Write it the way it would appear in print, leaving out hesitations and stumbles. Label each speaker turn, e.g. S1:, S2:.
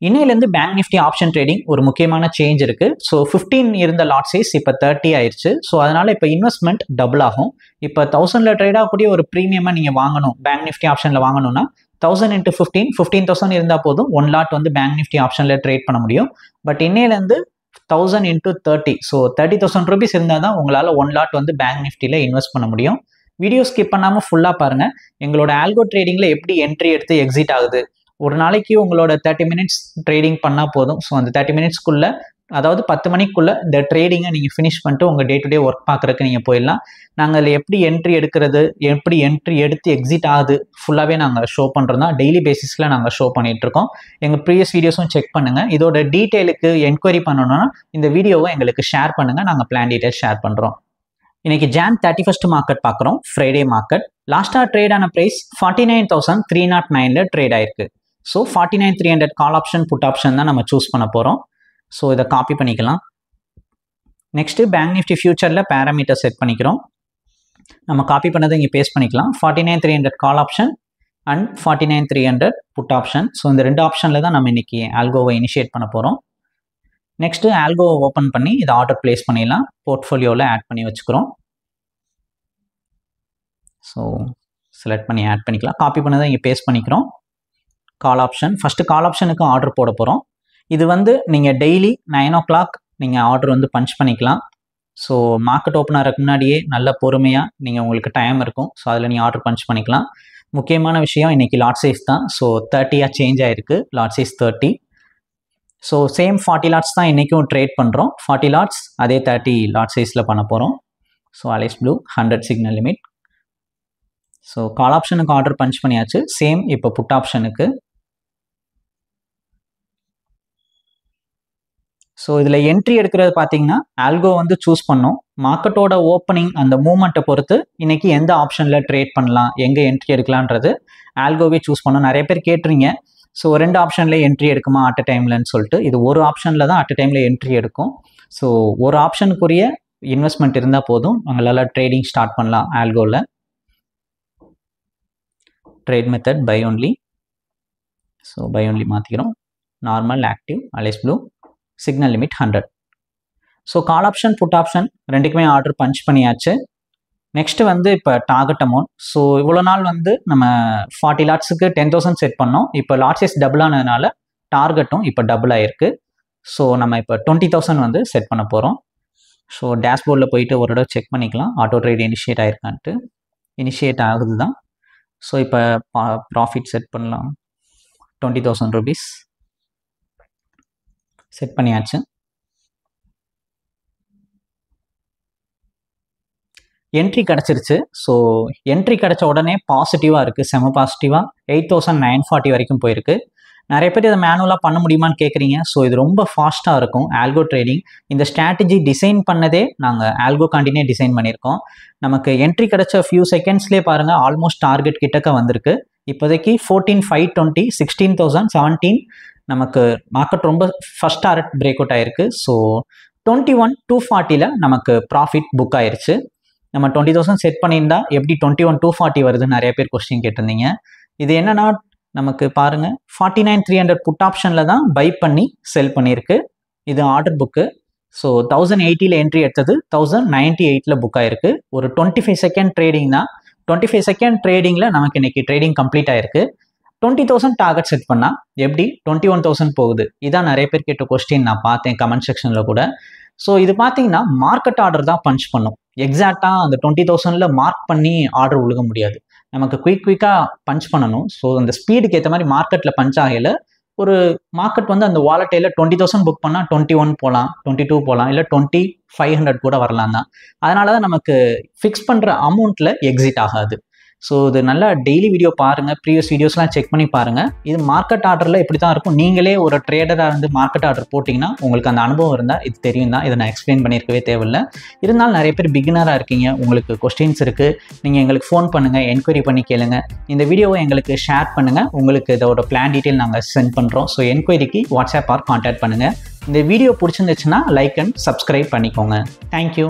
S1: இன்னையிலேருந்து bank Nifty option trading ஒரு முக்கியமான சேஞ்ச் இருக்கு. ஸோ 15 இருந்த லாட் சைஸ் இப்போ 30 ஆயிடுச்சு. ஸோ அதனால இப்போ இன்வெஸ்ட்மெண்ட் டபுள் ஆகும். இப்போ 1000ல ட்ரேட் ஆகக்கூடிய ஒரு ப்ரீமியமாக நீங்கள் வாங்கணும், பேங்க் நிஃப்டி ஆப்ஷனில் வாங்கணும்னா 1000 × 15,000 இருந்தால் போதும். 1 லாட் வந்து பேங்க் நிஃப்டி ஆப்ஷனில் ட்ரேட் பண்ண முடியும். பட் இன்னையிலேருந்து 1000 × 30, ஸோ 30,000 rupees இருந்தால் தான் உங்களால் 1 லாட் வந்து பேங்க் நிஃப்டியில் இன்வெஸ்ட் பண்ண முடியும். வீடியோ ஸ்கிப் பண்ணாமல் ஃபுல்லாக பாருங்கள். எங்களோட ஆல்கோ ட்ரேடிங்கில் எப்படி என்ட்ரி எடுத்து எக்ஸிட் ஆகுது, ஒரு நாளைக்கு உங்களோட 30 minutes ட்ரேடிங் பண்ணால் போதும். ஸோ அந்த 30 minutesக்குள்ளே, அதாவது 10 மணிக்குள்ளே இந்த ட்ரேடிங்கை நீங்கள் ஃபினிஷ் பண்ணிட்டு உங்கள் டே டு டே ஒர்க் பார்க்குறதுக்கு நீங்கள் போயிடலாம். நாங்கள் அதில் எப்படி என்ட்ரி எடுக்கிறது, எப்படி என்ட்ரி எடுத்து எக்ஸிட் ஆகுது ஃபுல்லாகவே நாங்கள் ஷோ பண்ணுறோம் தான். டெய்லி பேசிஸில் நாங்கள் ஷோ பண்ணிகிட்ருக்கோம். எங்கள் ப்ரீவியஸ் வீடியோஸும் செக் பண்ணுங்கள். இதோட டீட்டெயிலுக்கு என்கொயரி பண்ணணும்னா இந்த வீடியோவை எங்களுக்கு ஷேர் பண்ணுங்கள். நாங்கள் பிளான் டீட்டெயில் ஷேர் பண்ணுறோம். இன்னைக்கு Jan 31 மார்க்கெட் பார்க்குறோம், ஃப்ரைடே மார்க்கெட். லாஸ்ட்டாக ட்ரேட் ஆன ப்ரைஸ் 49,309 ட்ரேட் ஆயிருக்கு. So 49,300 call option put option தான் நம்ம சூஸ் பண்ண போகிறோம். ஸோ இதை காப்பி பண்ணிக்கலாம். நெக்ஸ்ட்டு பேங்க் நிஃப்டி ஃபியூச்சரில் பேராமீட்டர் செட் பண்ணிக்கிறோம். நம்ம காப்பி பண்ணதை இங்கே பேஸ்ட் பண்ணிக்கலாம். 49,300 call option and 49,300 put option. So இந்த 2 ஆப்ஷனில் தான் நம்ம இன்னைக்கு ஆல்கோவை இனிஷியேட் பண்ண போகிறோம். நெக்ஸ்ட்டு ஆல்கோவை ஓப்பன் பண்ணி இதை ஆர்டர் பிளேஸ் பண்ணிடலாம். போர்ட்ஃபோலியோவில் ஆட் பண்ணி வச்சுக்கிறோம். ஸோ செலக்ட் பண்ணி ஆட் பண்ணிக்கலாம். காப்பி பண்ணதை இங்கே பேஸ்ட் பண்ணிக்கிறோம். கால் ஆப்ஷன், ஃபஸ்ட்டு கால் ஆப்ஷனுக்கு ஆர்டர் போட போகிறோம். இது வந்து நீங்கள் டெய்லி 9 o'clock நீங்கள் ஆர்டர் வந்து பஞ்ச் பண்ணிக்கலாம். ஸோ மார்க்கெட் ஓப்பன் ஆகிறதுக்கு முன்னாடியே நல்ல பொறுமையாக நீங்கள் உங்களுக்கு டைம் இருக்கும். ஸோ அதில் நீங்கள் ஆர்டர் பஞ்ச் பண்ணிக்கலாம். முக்கியமான விஷயம் இன்றைக்கி லாட் சைஸ் தான். ஸோ 30 சேஞ்ச் ஆகிருக்கு, lot size 30. So same 40 lots தான் இன்றைக்கும் ட்ரேட் பண்ணுறோம். 40 லாட்ஸ் அதே 30 லாட் சைஸில் பண்ண போகிறோம். So Alice Blue 100 signal limit. So call ஆப்ஷனுக்கு ஆர்டர் பஞ்ச் பண்ணியாச்சு. சேம் இப்போ புட் ஆப்ஷனுக்கு. ஸோ இதில் என்ட்ரி எடுக்கிறது பார்த்தீங்கன்னா ஆல்கோ வந்து சூஸ் பண்ணோம். மார்க்கெட்டோட ஓப்பனிங் அந்த மூவ்மெண்ட்டை பொறுத்து இன்றைக்கி எந்த ஆப்ஷனில் ட்ரேட் பண்ணலாம், எங்கே என்ட்ரி எடுக்கலான்றது ஆல்கோவே சூஸ் பண்ணோம். நிறைய பேர் கேட்டுறீங்க, ஸோ 2 ஆப்ஷனில் என்ட்ரி எடுக்குமா அட் அ டைம்லன்னு சொல்லிட்டு. இது ஒரு ஆப்ஷனில் தான் அட் அ டைமில் என்ட்ரி எடுக்கும். ஸோ ஒரு ஆப்ஷனுக்குரிய இன்வெஸ்ட்மெண்ட் இருந்தால் போதும், உங்களால் ட்ரேடிங் ஸ்டார்ட் பண்ணலாம் ஆல்கோவில். Trade method buy only. So buy only மாற்றிக்கிறோம். Normal, active, Alice Blue, signal limit 100. So call option put option ரெண்டுக்குமே ஆர்டர் பஞ்ச் பண்ணியாச்சு. நெக்ஸ்ட்டு வந்து இப்போ டார்கெட் அமௌண்ட். ஸோ இவ்வளோ நாள் வந்து நம்ம 40 லாட்ஸுக்கு 10,000 செட் பண்ணோம். இப்போ லாட் சைஸ் டபுள் ஆனதுனால டார்கெட்டும் இப்போ டபுள் ஆகிருக்கு. ஸோ நம்ம இப்போ 20,000 வந்து செட் பண்ண போகிறோம். ஸோ டேஷ்போர்டில் போயிட்டு ஒரு தடவை செக் பண்ணிக்கலாம் ஆட்டோ ட்ரேட் இனிஷியேட் ஆகிருக்கான்ட்டு. இனிஷியேட் ஆகுது தான். ஸோ இப்போ ப்ராஃபிட் செட் பண்ணலாம். 20,000 rupees செட் பண்ணியாச்சு. என்ட்ரி கிடச்சிருச்சு. ஸோ என்ட்ரி கிடச்ச உடனே பாசிட்டிவாக இருக்குது, செம பாசிட்டிவாக 8,940 வரைக்கும் போயிருக்கு. நிறைய பேர் இதை மேனுவலாக பண்ண முடியுமான்னு கேட்குறீங்க. ஸோ இது ரொம்ப ஃபாஸ்ட்டாக இருக்கும் ஆல்கோ ட்ரேடிங். இந்த ஸ்ட்ராட்டஜி டிசைன் பண்ணதே நாங்கள் ஆல்கோ காண்டினே டிசைன் பண்ணியிருக்கோம். நமக்கு என்ட்ரி கிடச்ச ஃபியூ செகண்ட்ஸ்லேயே பாருங்கள் ஆல்மோஸ்ட் டார்கெட் கிட்டக்க வந்திருக்கு. இப்போதைக்கு 14,520, 16,000, 17 நமக்கு மார்க்கெட் ரொம்ப ஃபஸ்ட் டார்கெட் பிரேக் அவுட் ஆயிருக்கு. ஸோ 21,240 நமக்கு ப்ராஃபிட் புக் ஆயிருச்சு. நம்ம 20,000 செட் பண்ணியிருந்தா எப்படி 21,240 வருதுன்னு நிறைய பேர் கொஸ்டின் கேட்டிருந்தீங்க. இது என்னன்னா நமக்கு பாருங்கள் 49,300 புட் ஆப்ஷனில் தான் பை பண்ணி செல் பண்ணியிருக்கு. இது ஆர்டர் புக்கு. ஸோ 1080 என்ட்ரி எடுத்தது 1098 புக் ஆயிருக்கு. ஒரு 25 செகண்ட் ட்ரேடிங் தான். 25 செகண்ட் ட்ரேடிங்கில் நமக்கு இன்னைக்கு ட்ரேடிங் கம்ப்ளீட் ஆயிருக்கு. 20,000 டார்கெட் செட் பண்ணால் எப்படி 21,000 போகுது? இதான் நிறைய பேர் கேட்ட கொஸ்டின் நான் பார்த்தேன் கமெண்ட் செக்ஷனில் கூட. ஸோ இது பார்த்தீங்கன்னா மார்க்கெட் ஆர்டர் தான் பஞ்ச் பண்ணும். எக்ஸாக்டாக அந்த 20,000ல் மார்க் பண்ணி ஆர்டர் உழுக முடியாது. நமக்கு குயிக்காக பஞ்ச் பண்ணணும். ஸோ அந்த ஸ்பீடுக்கு ஏற்ற மாதிரி மார்க்கெட்டில் பஞ்ச் ஆகையில் ஒரு மார்க்கெட் வந்து அந்த வாலட்டையில் 20,000 புக் பண்ணால் 21 போகலாம், 22 போகலாம், இல்லை 20,500 கூட வரலாம் தான். அதனால தான் நமக்கு ஃபிக்ஸ் பண்ணுற அமௌண்ட்டில் எக்ஸிட் ஆகாது. ஸோ இது நல்லா டெய்லி வீடியோ பாருங்கள், ப்ரீவியஸ் வீடியோஸ்லாம் செக் பண்ணி பாருங்கள். இது மார்க்கெட் ஆர்டரில் இப்படி தான் இருக்கும். நீங்களே ஒரு ட்ரேடராக இருந்து மார்க்கெட் ஆர்டர் போட்டிங்கன்னா உங்களுக்கு அந்த அனுபவம் இருந்தால் இது தெரியும் தான். இதை நான் எக்ஸ்பிளைன் பண்ணியிருக்கவே தேவையில்லை. இருந்தாலும் நிறைய பேர் பிகினராக இருக்கீங்க, உங்களுக்கு கொஸ்டின்ஸ் இருக்குது, நீங்கள் எங்களுக்கு ஃபோன் பண்ணுங்கள், என்கொயரி பண்ணி கேளுங்க. இந்த வீடியோவை எங்களுக்கு ஷேர் பண்ணுங்கள். உங்களுக்கு இதோட பிளான் டீட்டெயில் நாங்கள் சென்ட் பண்ணுறோம். ஸோ என்கொயரிக்கு வாட்ஸ்அப் ஆர் கான்டாக்ட் பண்ணுங்கள். இந்த வீடியோ பிடிச்சிருந்துச்சுன்னா லைக் அண்ட் சப்ஸ்கிரைப் பண்ணிக்கோங்க. தேங்க்யூ.